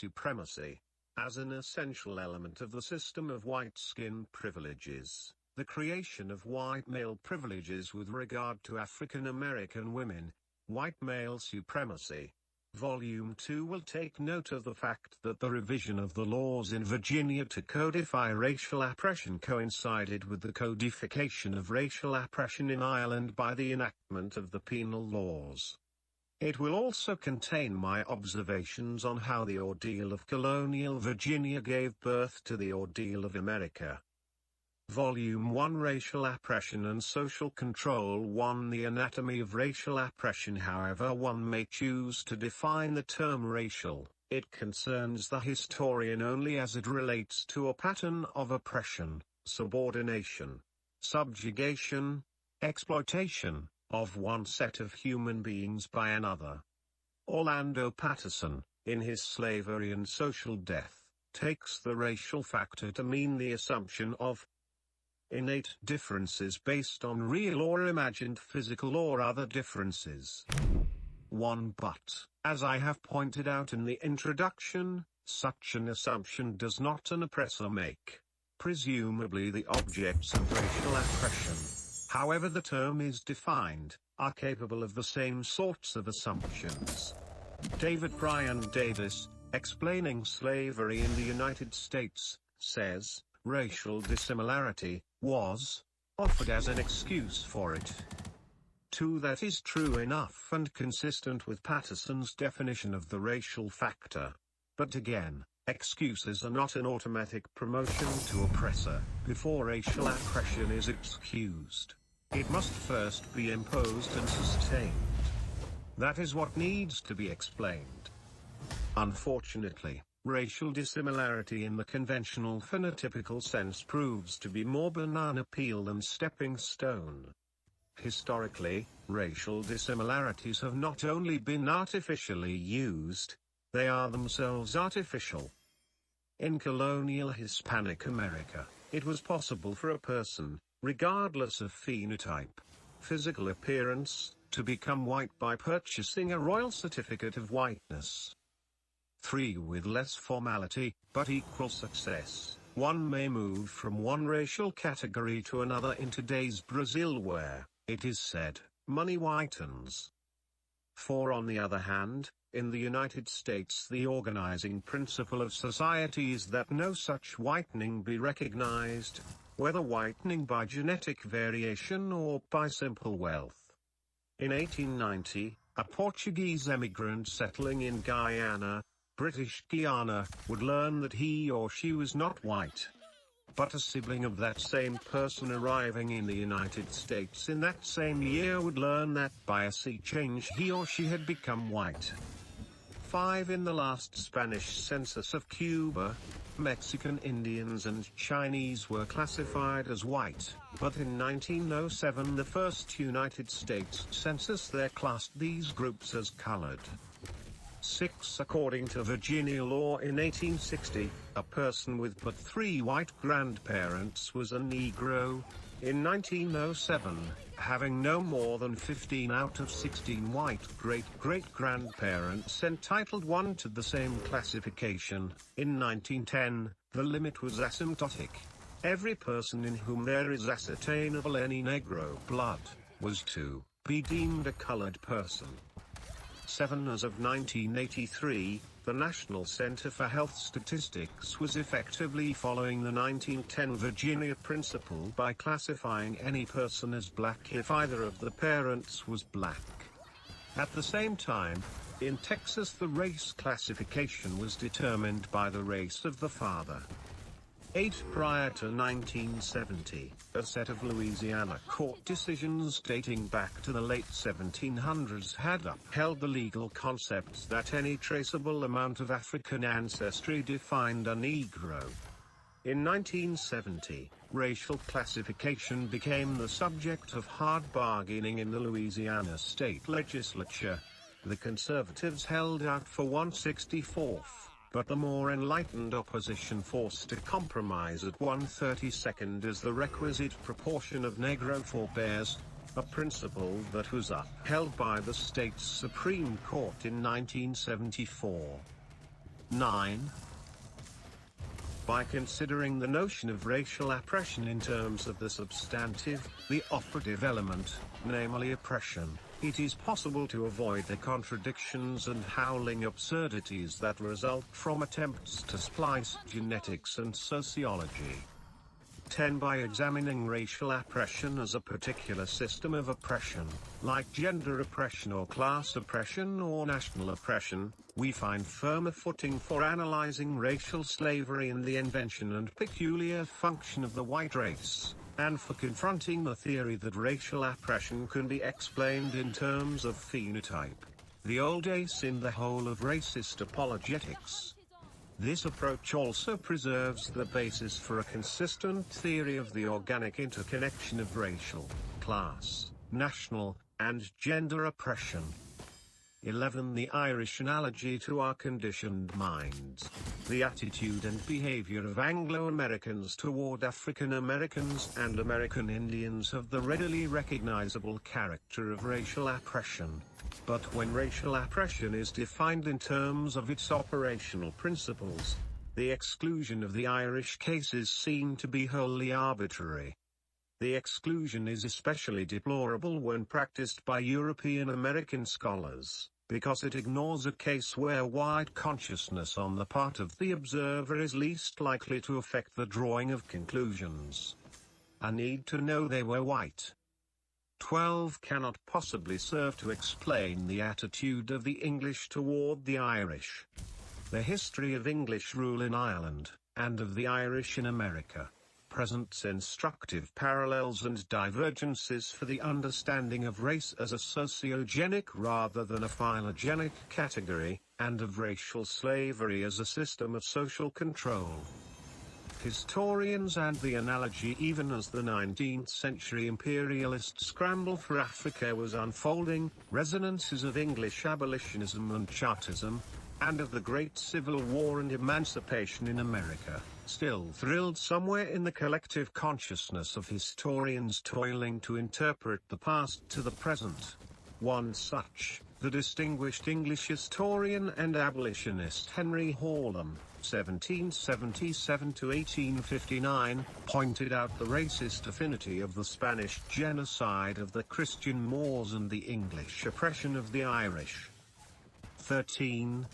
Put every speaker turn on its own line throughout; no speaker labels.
supremacy. As an essential element of the system of white skin privileges, the creation of white male privileges with regard to African American women, white male supremacy. Volume 2 will take note of the fact that the revision of the laws in Virginia to codify racial oppression coincided with the codification of racial oppression in Ireland by the enactment of the penal laws. It will also contain my observations on how the ordeal of colonial Virginia gave birth to the ordeal of America. Volume 1 Racial Oppression and Social Control 1 The anatomy of racial oppression. However one may choose to define the term racial, it concerns the historian only as it relates to a pattern of oppression, subordination, subjugation, exploitation, of one set of human beings by another. Orlando Patterson, in his Slavery and Social Death, takes the racial factor to mean the assumption of innate differences based on real or imagined physical or other differences. 1 But, as I have pointed out in the introduction, such an assumption does not an oppressor make. Presumably the objects of racial oppression, however the term is defined, are capable of the same sorts of assumptions. David Bryan Davis, explaining slavery in the United States, says, racial dissimilarity was offered as an excuse for it. 2 That is true enough and consistent with Patterson's definition of the racial factor. But again, excuses are not an automatic promotion to oppressor. Before racial oppression is excused, it must first be imposed and sustained. That is what needs to be explained. Unfortunately, racial dissimilarity in the conventional phenotypical sense proves to be more banana peel than stepping stone. Historically, racial dissimilarities have not only been artificially used, they are themselves artificial. In colonial Hispanic America, it was possible for a person, regardless of phenotype, physical appearance, to become white by purchasing a royal certificate of whiteness. 3 With less formality, but equal success, one may move from one racial category to another in today's Brazil where, it is said, money whitens. 4 On the other hand, in the United States the organizing principle of society is that no such whitening be recognized, whether whitening by genetic variation or by simple wealth. In 1890, a Portuguese emigrant settling in Guyana, British Guiana, would learn that he or she was not white. But a sibling of that same person arriving in the United States in that same year would learn that by a sea change he or she had become white. 5 In the last Spanish census of Cuba, Mexican Indians and Chinese were classified as white, but in 1907 the first United States census there classed these groups as colored. 6 According to Virginia law in 1860, a person with but 3 white grandparents was a Negro. In 1907, having no more than 15 out of 16 white great-great-grandparents entitled one to the same classification. In 1910, the limit was asymptotic. Every person in whom there is ascertainable any Negro blood was to be deemed a colored person. 7 As of 1983, the National Center for Health Statistics was effectively following the 1910 Virginia principle by classifying any person as black if either of the parents was black. At the same time, in Texas the race classification was determined by the race of the father. 8 Prior to 1970, a set of Louisiana court decisions dating back to the late 1700s had upheld the legal concept that any traceable amount of African ancestry defined a Negro. In 1970, racial classification became the subject of hard bargaining in the Louisiana state legislature. The conservatives held out for 1/64th. But the more enlightened opposition forced a compromise at 1/32 as the requisite proportion of Negro forebears, a principle that was upheld by the state's Supreme Court in 1974. 9. By considering the notion of racial oppression in terms of the substantive, the operative element, namely oppression, it is possible to avoid the contradictions and howling absurdities that result from attempts to splice genetics and sociology. 10. By examining racial oppression as a particular system of oppression, like gender oppression or class oppression or national oppression, we find firmer footing for analyzing racial slavery in the invention and peculiar function of the white race, and for confronting the theory that racial oppression can be explained in terms of phenotype. The old ace in the whole of racist apologetics. This approach also preserves the basis for a consistent theory of the organic interconnection of racial, class, national, and gender oppression. 11. The Irish analogy to our conditioned minds. The attitude and behavior of Anglo-Americans toward African Americans and American Indians have the readily recognizable character of racial oppression. But when racial oppression is defined in terms of its operational principles, the exclusion of the Irish case is seen to be wholly arbitrary. The exclusion is especially deplorable when practiced by European American scholars, because it ignores a case where white consciousness on the part of the observer is least likely to affect the drawing of conclusions. I need to know they were white. 12. Cannot possibly serve to explain the attitude of the English toward the Irish. The history of English rule in Ireland, and of the Irish in America, presents instructive parallels and divergences for the understanding of race as a sociogenic rather than a phylogenic category, and of racial slavery as a system of social control. Historians add the analogy even as the 19th century imperialist scramble for Africa was unfolding, resonances of English abolitionism and Chartism, and of the Great Civil War and emancipation in America, still thrilled somewhere in the collective consciousness of historians toiling to interpret the past to the present. One such, the distinguished English historian and abolitionist Henry Hallam, 1777 to 1859, pointed out the racist affinity of the Spanish genocide of the Christian Moors and the English oppression of the Irish. 13.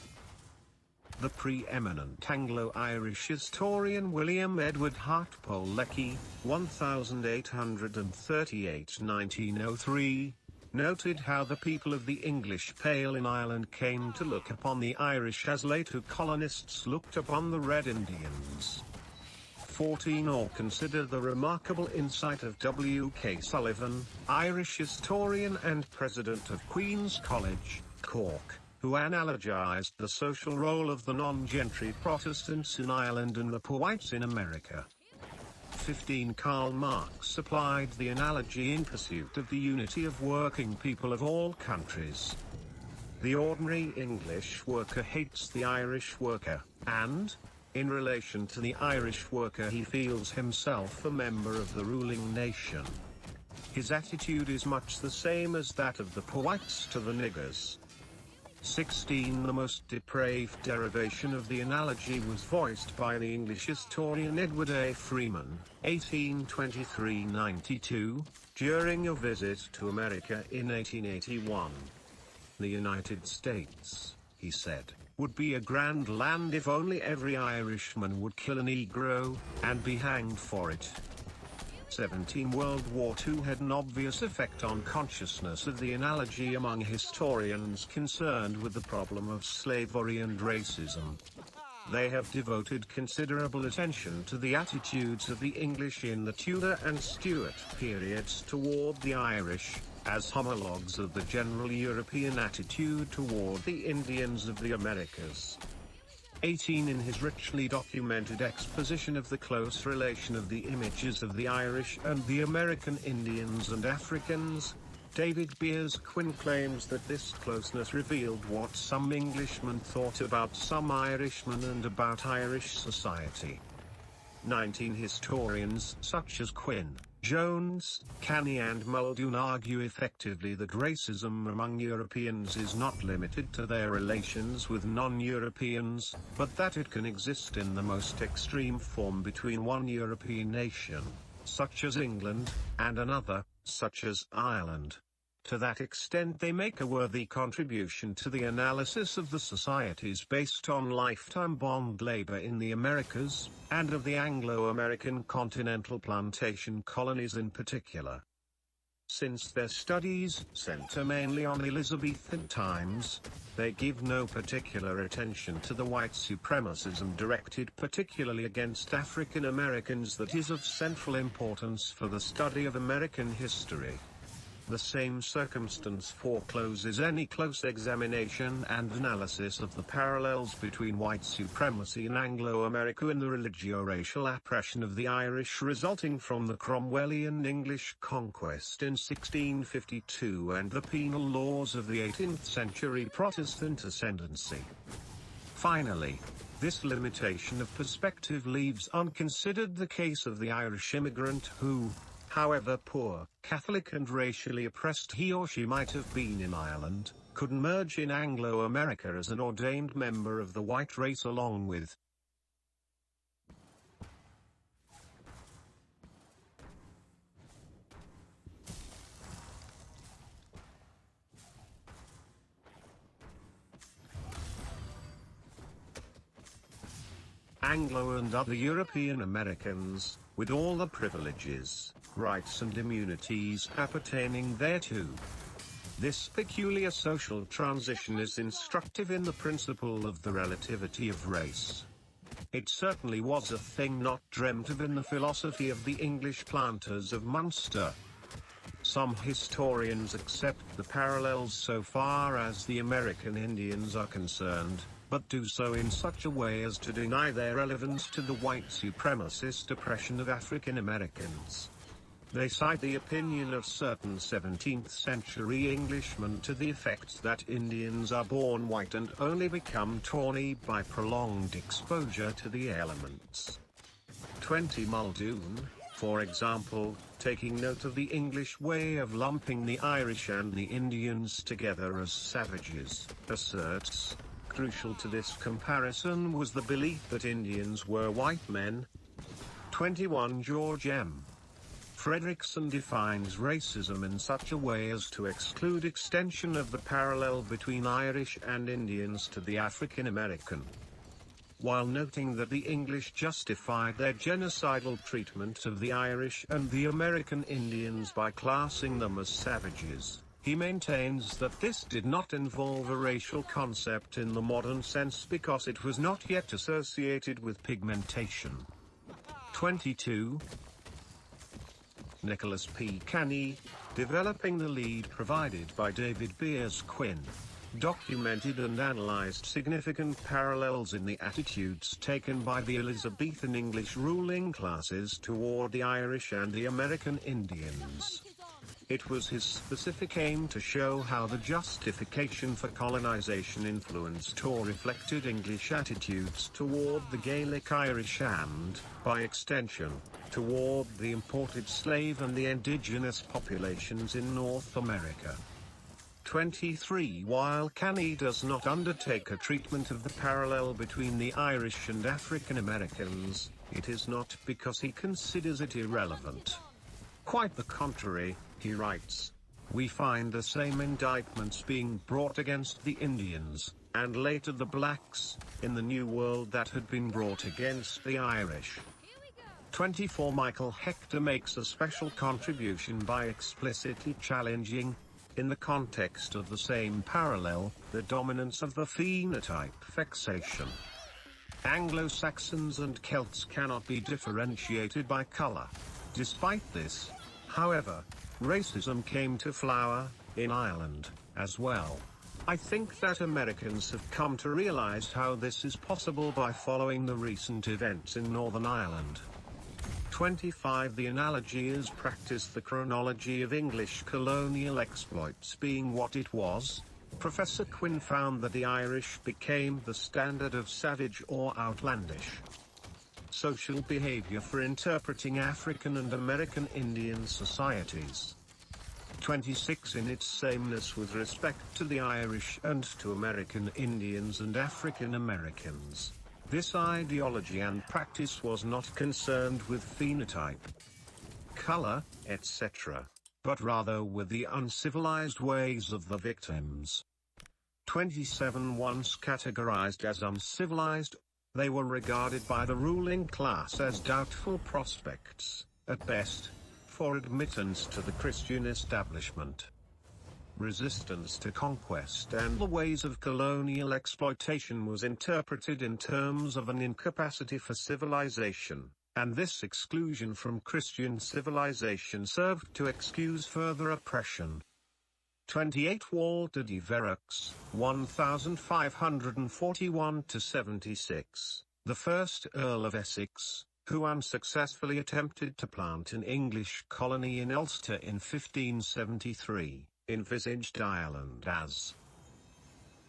The preeminent Anglo-Irish historian William Edward Hartpole Lecky, 1838–1903, noted how the people of the English Pale in Ireland came to look upon the Irish as later colonists looked upon the Red Indians. 14. Or consider the remarkable insight of W.K. Sullivan, Irish historian and president of Queen's College, Cork, who analogized the social role of the non-gentry Protestants in Ireland and the poor whites in America. 15. Karl Marx applied the analogy in pursuit of the unity of working people of all countries. The ordinary English worker hates the Irish worker, and, in relation to the Irish worker, he feels himself a member of the ruling nation. His attitude is much the same as that of the poor whites to the niggers. 16. The most depraved derivation of the analogy was voiced by the English historian Edward A. Freeman, 1823–92, during a visit to America in 1881. The United States, he said, would be a grand land if only every Irishman would kill a Negro, and be hanged for it. 17. World War II had an obvious effect on consciousness of the analogy among historians concerned with the problem of slavery and racism. They have devoted considerable attention to the attitudes of the English in the Tudor and Stuart periods toward the Irish, as homologues of the general European attitude toward the Indians of the Americas. 18. In his richly documented exposition of the close relation of the images of the Irish and the American Indians and Africans, David Beers Quinn claims that this closeness revealed what some Englishmen thought about some Irishmen and about Irish society. 19. Historians such as Quinn, Jones, Canny and Muldoon argue effectively that racism among Europeans is not limited to their relations with non-Europeans, but that it can exist in the most extreme form between one European nation, such as England, and another, such as Ireland. To that extent they make a worthy contribution to the analysis of the societies based on lifetime bond labor in the Americas, and of the Anglo-American continental plantation colonies in particular. Since their studies center mainly on Elizabethan times, they give no particular attention to the white supremacism directed particularly against African Americans that is of central importance for the study of American history. The same circumstance forecloses any close examination and analysis of the parallels between white supremacy in Anglo-America and the religio-racial oppression of the Irish resulting from the Cromwellian English conquest in 1652 and the penal laws of the 18th century Protestant ascendancy. Finally, this limitation of perspective leaves unconsidered the case of the Irish immigrant who, however poor, Catholic and racially oppressed he or she might have been in Ireland, could emerge in Anglo-America as an ordained member of the white race along with Anglo and other European Americans, with all the privileges, rights and immunities appertaining thereto. This peculiar social transition is instructive in the principle of the relativity of race. It certainly was a thing not dreamt of in the philosophy of the English planters of Munster. Some historians accept the parallels so far as the American Indians are concerned, but do so in such a way as to deny their relevance to the white supremacist oppression of African Americans. They cite the opinion of certain 17th century Englishmen to the effect that Indians are born white and only become tawny by prolonged exposure to the elements. 20 Muldoon, for example, taking note of the English way of lumping the Irish and the Indians together as savages, asserts, crucial to this comparison was the belief that Indians were white men. 21 George M. Frederickson defines racism in such a way as to exclude extension of the parallel between Irish and Indians to the African American. While noting that the English justified their genocidal treatment of the Irish and the American Indians by classing them as savages, he maintains that this did not involve a racial concept in the modern sense because it was not yet associated with pigmentation. 22. Nicholas P. Canny, developing the lead provided by David Beers Quinn, documented and analyzed significant parallels in the attitudes taken by the Elizabethan English ruling classes toward the Irish and the American Indians. It was his specific aim to show how the justification for colonization influenced or reflected English attitudes toward the Gaelic Irish and, by extension, toward the imported slave and the indigenous populations in North America. 23 While Canny does not undertake a treatment of the parallel between the Irish and African Americans, it is not because he considers it irrelevant. Quite the contrary, he writes, we find the same indictments being brought against the Indians, and later the blacks, in the New World that had been brought against the Irish. 24 Michael Hector makes a special contribution by explicitly challenging, in the context of the same parallel, the dominance of the phenotype fixation. Anglo-Saxons and Celts cannot be differentiated by color. Despite this, however, racism came to flower in Ireland as well. I think that Americans have come to realize how this is possible by following the recent events in Northern Ireland. 25 The analogy is practice. The chronology of English colonial exploits being what it was, Professor Quinn found that the Irish became the standard of savage or outlandish. social behavior for interpreting African and American Indian societies. 26. In its sameness with respect to the Irish and to American Indians and African Americans. This ideology and practice was not concerned with phenotype, color, etc., but rather with the uncivilized ways of the victims. 27. Once categorized as uncivilized, they were regarded by the ruling class as doubtful prospects, at best, for admittance to the Christian establishment. Resistance to conquest and the ways of colonial exploitation was interpreted in terms of an incapacity for civilization, and this exclusion from Christian civilization served to excuse further oppression. 28. Walter de Verax, 1541–76, the first Earl of Essex, who unsuccessfully attempted to plant an English colony in Ulster in 1573, envisaged Ireland as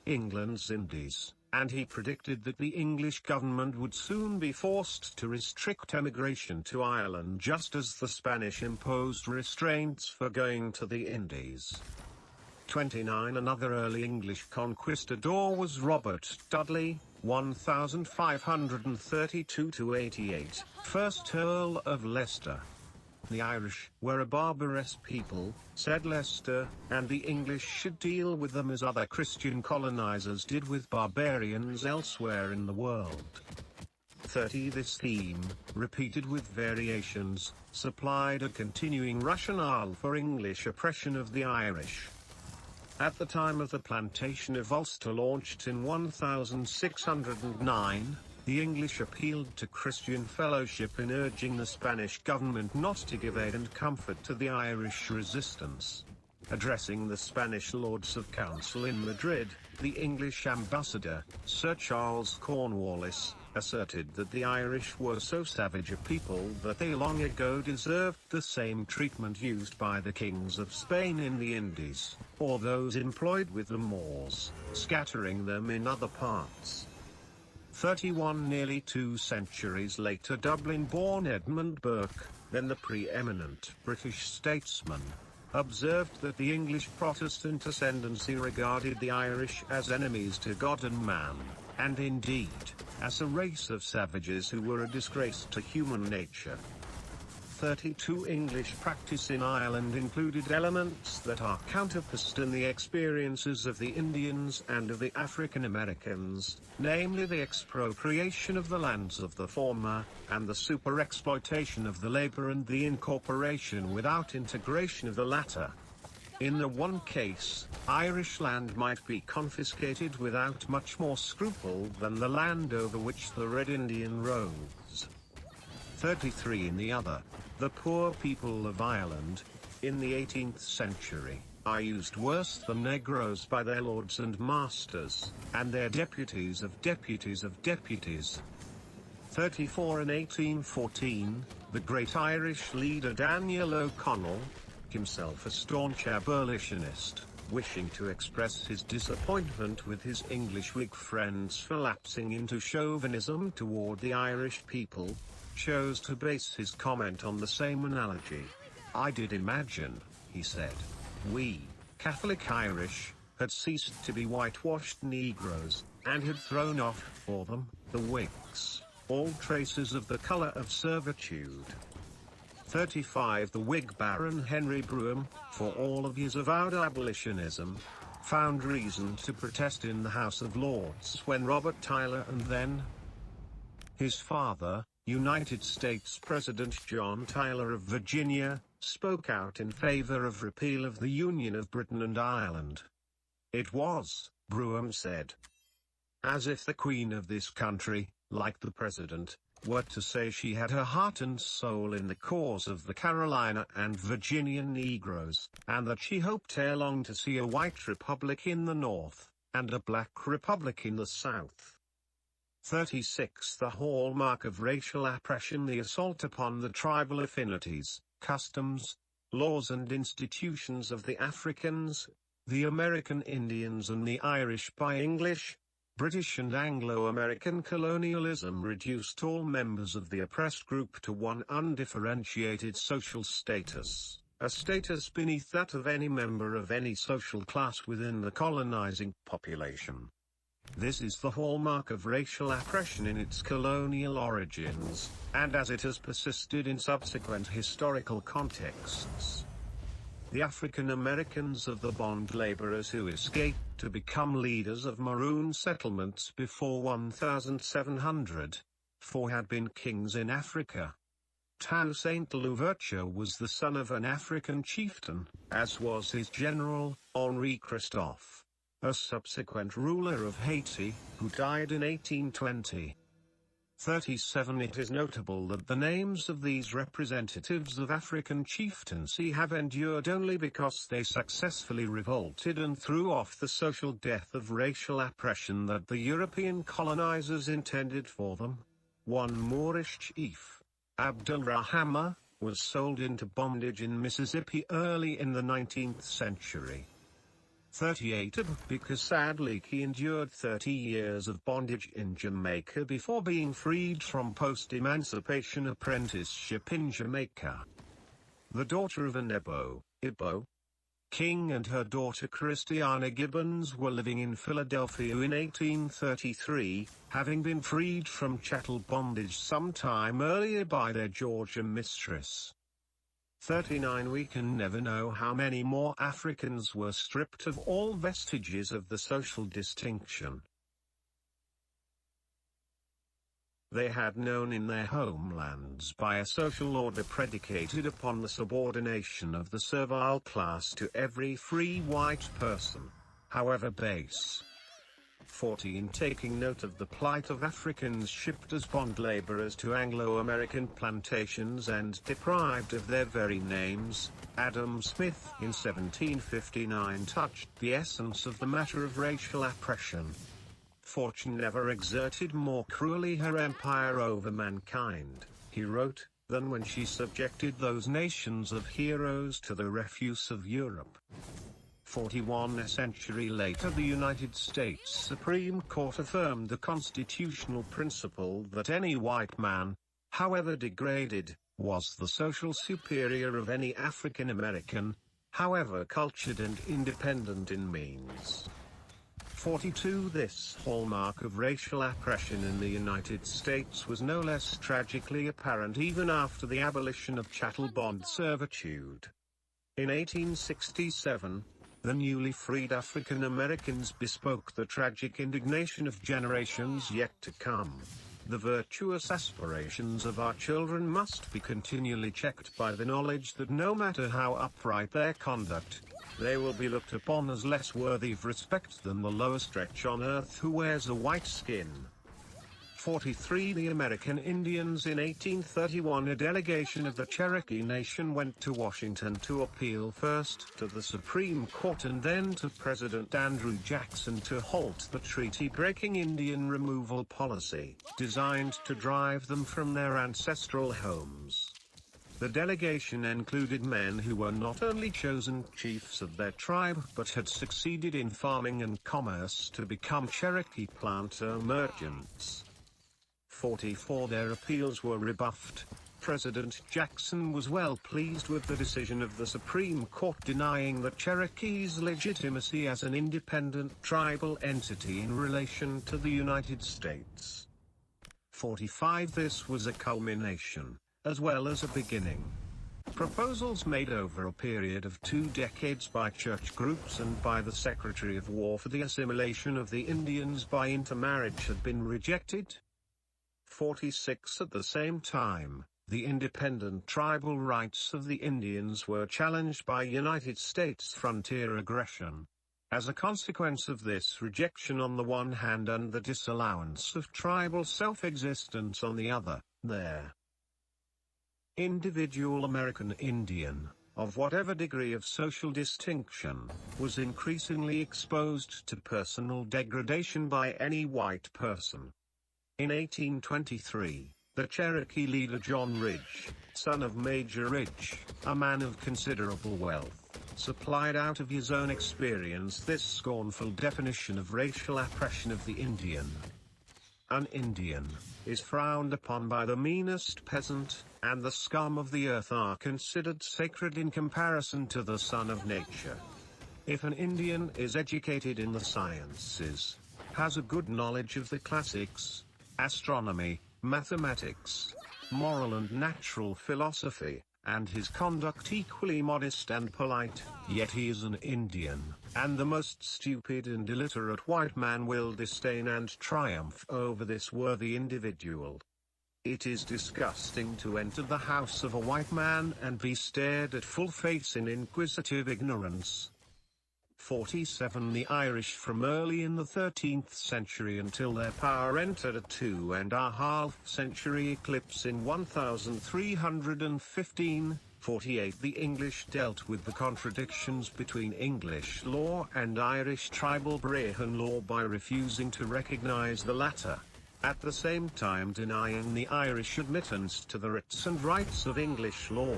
England's Indies, and he predicted that the English government would soon be forced to restrict emigration to Ireland just as the Spanish imposed restraints for going to the Indies. 29. Another early English conquistador was Robert Dudley, 1532–88, first Earl of Leicester. The Irish were a barbarous people, said Leicester, and the English should deal with them as other Christian colonizers did with barbarians elsewhere in the world. 30. This theme, repeated with variations, supplied a continuing rationale for English oppression of the Irish. At the time of the plantation of Ulster launched in 1609, the English appealed to Christian fellowship in urging the Spanish government not to give aid and comfort to the Irish resistance. Addressing the Spanish Lords of Council in Madrid, the English ambassador, Sir Charles Cornwallis, asserted that the Irish were so savage a people that they long ago deserved the same treatment used by the kings of Spain in the Indies, or those employed with the Moors, scattering them in other parts. 31. Nearly 2 centuries later, Dublin-born Edmund Burke, then the preeminent British statesman, observed that the English Protestant ascendancy regarded the Irish as enemies to God and man, and indeed, as a race of savages who were a disgrace to human nature. 32. English practice in Ireland included elements that are counterposed in the experiences of the Indians and of the African Americans, namely the expropriation of the lands of the former, and the super-exploitation of the labor and the incorporation without integration of the latter. In the one case, Irish land might be confiscated without much more scruple than the land over which the Red Indian roves. 33. In the other, the poor people of Ireland, in the 18th century, are used worse than Negroes by their lords and masters, and their deputies of deputies of deputies. 34. In 1814, the great Irish leader Daniel O'Connell, himself a staunch abolitionist, wishing to express his disappointment with his English Whig friends for lapsing into chauvinism toward the Irish people, chose to base his comment on the same analogy. "I did imagine," he said, "we, Catholic Irish, had ceased to be whitewashed Negroes, and had thrown off for them, the Whigs, all traces of the color of servitude." 35. The Whig Baron Henry Brougham, for all of his avowed abolitionism, found reason to protest in the House of Lords when Robert Tyler and then his father, United States President John Tyler of Virginia, spoke out in favor of repeal of the Union of Britain and Ireland. It was, Brougham said, as if the Queen of this country, like the President, were to say she had her heart and soul in the cause of the Carolina and Virginia Negroes, and that she hoped ere long to see a white republic in the North, and a black republic in the South. 36. The hallmark of racial oppression, the assault upon the tribal affinities, customs, laws and institutions of the Africans, the American Indians and the Irish by English, British and Anglo-American colonialism reduced all members of the oppressed group to one undifferentiated social status, a status beneath that of any member of any social class within the colonizing population. This is the hallmark of racial oppression in its colonial origins, and as it has persisted in subsequent historical contexts. The African Americans of the bond laborers who escaped to become leaders of maroon settlements before 1700, had been kings in Africa. Toussaint Louverture was the son of an African chieftain, as was his general, Henri Christophe, a subsequent ruler of Haiti, who died in 1820. 37 It is notable that the names of these representatives of African chieftaincy have endured only because they successfully revolted and threw off the social death of racial oppression that the European colonizers intended for them. One Moorish chief, Abdul-Rahama, was sold into bondage in Mississippi early in the 19th century. 38 Because sadly he endured 30 years of bondage in Jamaica before being freed from post-emancipation apprenticeship in Jamaica. The daughter of an Igbo king and her daughter Christiana Gibbons were living in Philadelphia in 1833, having been freed from chattel bondage some time earlier by their Georgia mistress. 39 We can never know how many more Africans were stripped of all vestiges of the social distinction they had known in their homelands by a social order predicated upon the subordination of the servile class to every free white person, however base. 40 In taking note of the plight of Africans shipped as bond laborers to Anglo-American plantations and deprived of their very names, Adam Smith in 1759 touched the essence of the matter of racial oppression. Fortune never exerted more cruelly her empire over mankind, he wrote, than when she subjected those nations of heroes to the refuse of Europe. 41 A century later the United States Supreme Court affirmed the constitutional principle that any white man, however degraded, was the social superior of any African American, however cultured and independent in means. 42 This hallmark of racial oppression in the United States was no less tragically apparent even after the abolition of chattel bond servitude. In 1867, the newly freed African Americans bespoke the tragic indignation of generations yet to come. The virtuous aspirations of our children must be continually checked by the knowledge that no matter how upright their conduct, they will be looked upon as less worthy of respect than the lowest wretch on earth who wears a white skin. 43 The American Indians in 1831 A delegation of the Cherokee Nation went to Washington to appeal first to the Supreme Court and then to President Andrew Jackson to halt the treaty-breaking Indian removal policy, designed to drive them from their ancestral homes. The delegation included men who were not only chosen chiefs of their tribe but had succeeded in farming and commerce to become Cherokee planter merchants. 44 Their appeals were rebuffed. President Jackson was well pleased with the decision of the Supreme Court denying the Cherokees legitimacy as an independent tribal entity in relation to the United States. 45 This was a culmination, as well as a beginning. Proposals made over a period of 2 decades by church groups and by the Secretary of War for the assimilation of the Indians by intermarriage had been rejected. 46 At the same time, the independent tribal rights of the Indians were challenged by United States frontier aggression. As a consequence of this rejection on the one hand and the disallowance of tribal self-existence on the other, their individual American Indian, of whatever degree of social distinction, was increasingly exposed to personal degradation by any white person. In 1823, the Cherokee leader John Ridge, son of Major Ridge, a man of considerable wealth, supplied out of his own experience this scornful definition of racial oppression of the Indian. An Indian is frowned upon by the meanest peasant, and the scum of the earth are considered sacred in comparison to the son of nature. If an Indian is educated in the sciences, has a good knowledge of the classics, astronomy, mathematics, moral and natural philosophy, and his conduct equally modest and polite, yet he is an Indian, and the most stupid and illiterate white man will disdain and triumph over this worthy individual. It is disgusting to enter the house of a white man and be stared at full face in inquisitive ignorance. 47. The Irish from early in the 13th century until their power entered a 2.5 century eclipse in 1315, 48. The English dealt with the contradictions between English law and Irish tribal Brehon law by refusing to recognize the latter, at the same time denying the Irish admittance to the writs and rights of English law.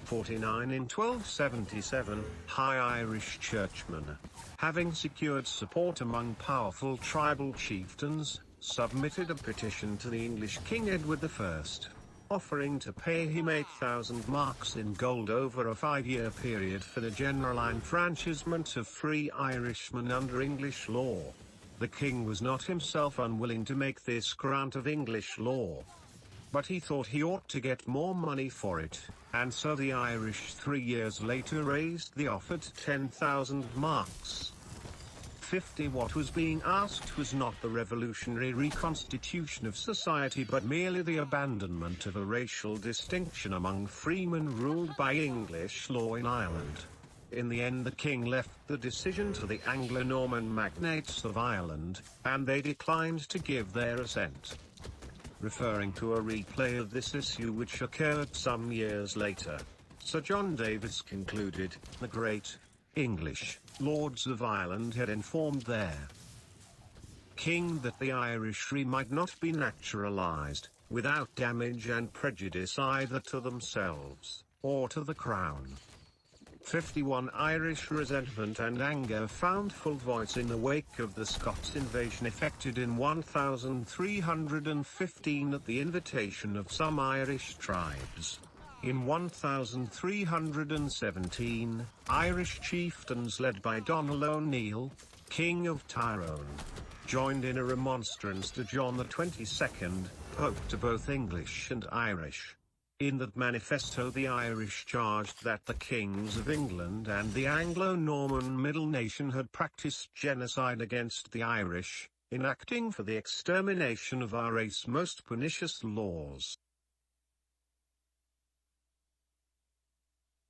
49. In 1277, High Irish churchmen, having secured support among powerful tribal chieftains, submitted a petition to the English King Edward I, offering to pay him 8,000 marks in gold over a 5-year period for the general enfranchisement of free Irishmen under English law. The king was not himself unwilling to make this grant of English law, but he thought he ought to get more money for it, and so the Irish 3 years later raised the offer to 10,000 marks. 50. What was being asked was not the revolutionary reconstitution of society but merely the abandonment of a racial distinction among freemen ruled by English law in Ireland. In the end the king left the decision to the Anglo-Norman magnates of Ireland, and they declined to give their assent. Referring to a replay of this issue which occurred some years later, Sir John Davis concluded, the great English lords of Ireland had informed their king that the Irishry might not be naturalized, without damage and prejudice either to themselves, or to the crown. 51. Irish resentment and anger found full voice in the wake of the Scots invasion effected in 1315 at the invitation of some Irish tribes. In 1317, Irish chieftains led by Donald O'Neill, King of Tyrone, joined in a remonstrance to John XXII, Pope to both English and Irish. In that manifesto the Irish charged that the kings of England and the Anglo-Norman Middle Nation had practiced genocide against the Irish, enacting for the extermination of our race most pernicious laws.